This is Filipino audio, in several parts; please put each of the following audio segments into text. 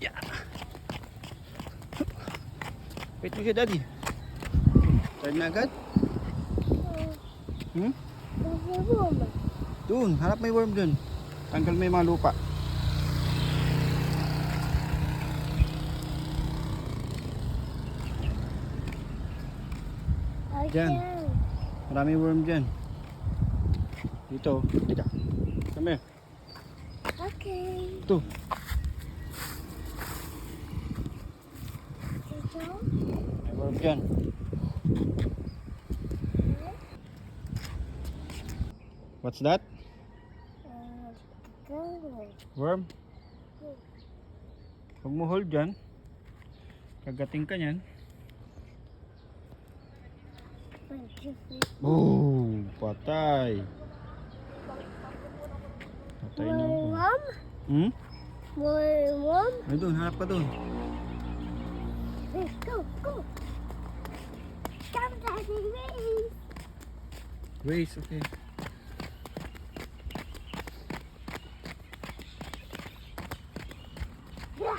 Yeah. Wait mo siya, Daddy. Start na agad? Hmm? Doon, harap may worm doon. Tanggal mo yung mga lupa. Diyan. Marami worm dyan. Dito. Dito. Come here. Okay. Ito. May worm dyan. What's that? Worm? Huwag mo hold dyan. Kagating ka nyan. Oh, patay. Patay na ako. Mom? Hmm? Mom? Ay doon, harap ka doon. Go, go. Come, Daddy, race. Race, okay. Yeah.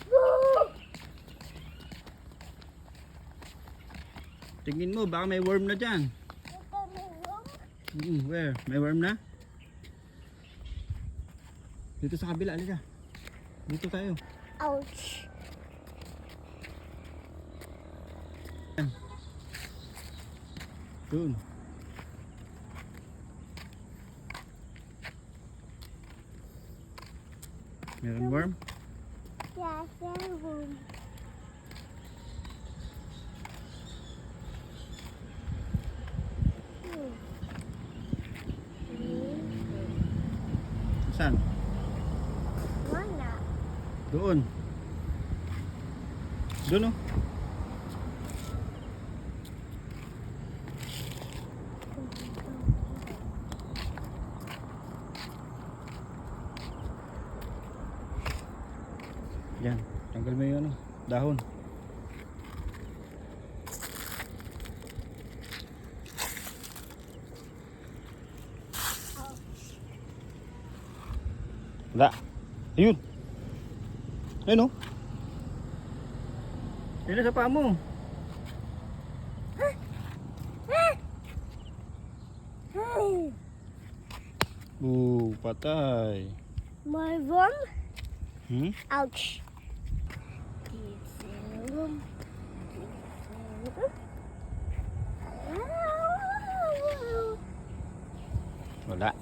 Woo. Tingin mo, baka may worm na dyan. Where? May worm na? Dito sa kabila, alika. Dito tayo. Ouch. Doon. Meron worm? Yeah, room. Saan? Mana? Doon. Doon oh. Yan. Tanggal mo yung ano, dahon. Wala. Ayun. Ayun oh. Ayun na sa paa mo. Patay. My room? Hmm? Ouch. Room. Wala.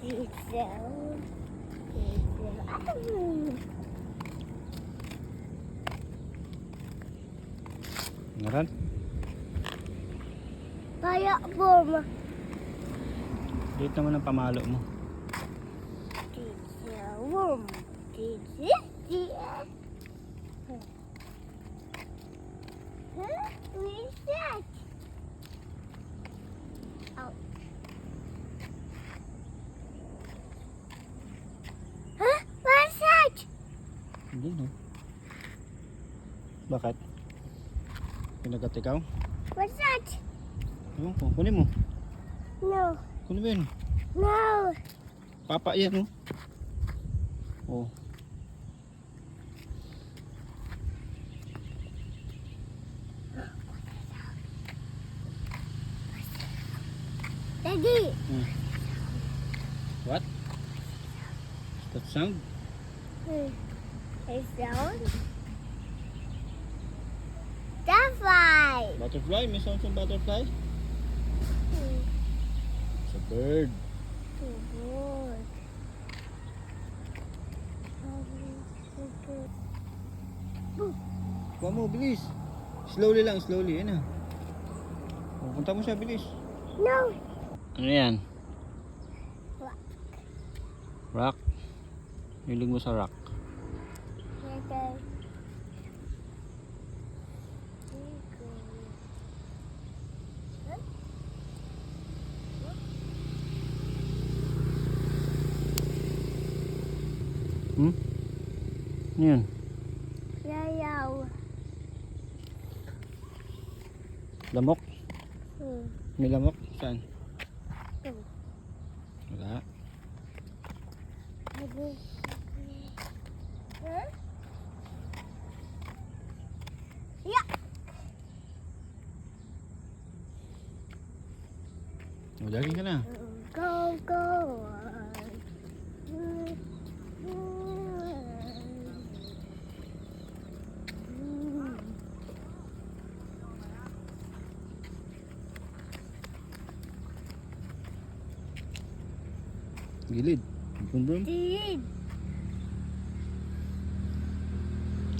Ngaran? Kaya room. Dito naman ang pamalo mo. Room. Reset. Ouch. Huh? What's that? Hindi no. Bakit? Pinagat ikaw? What's that? Ewan ko. Kunin mo. No. Kunin mo yun. No. Papa yan oh. Oh. Daddy. What? What's that sound? A sound? Butterfly. Butterfly? May sound ng butterfly? It's a bird. Kuha mo, bilis. Slowly lang, slowly. Yan na. Punta mo siya, bilis. No. Ano yan? Rock. Rock? Hilig mo sa rock. Okay. Hmm? Ano yan? Yayaw. Lamok? May lamok? Saan? Hmm. Wala. Huh? Yeah. O, jogging ka na. Go, go. Gilid. Brum brum. Did.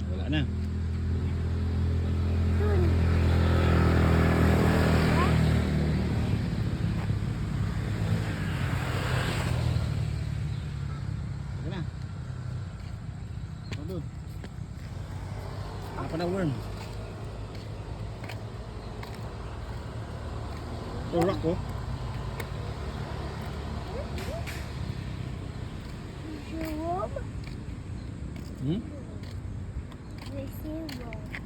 Wala na. Dun. Wala na. O, doon. Apa na worm? O, rock oh. Jerome. Hmm? Receive.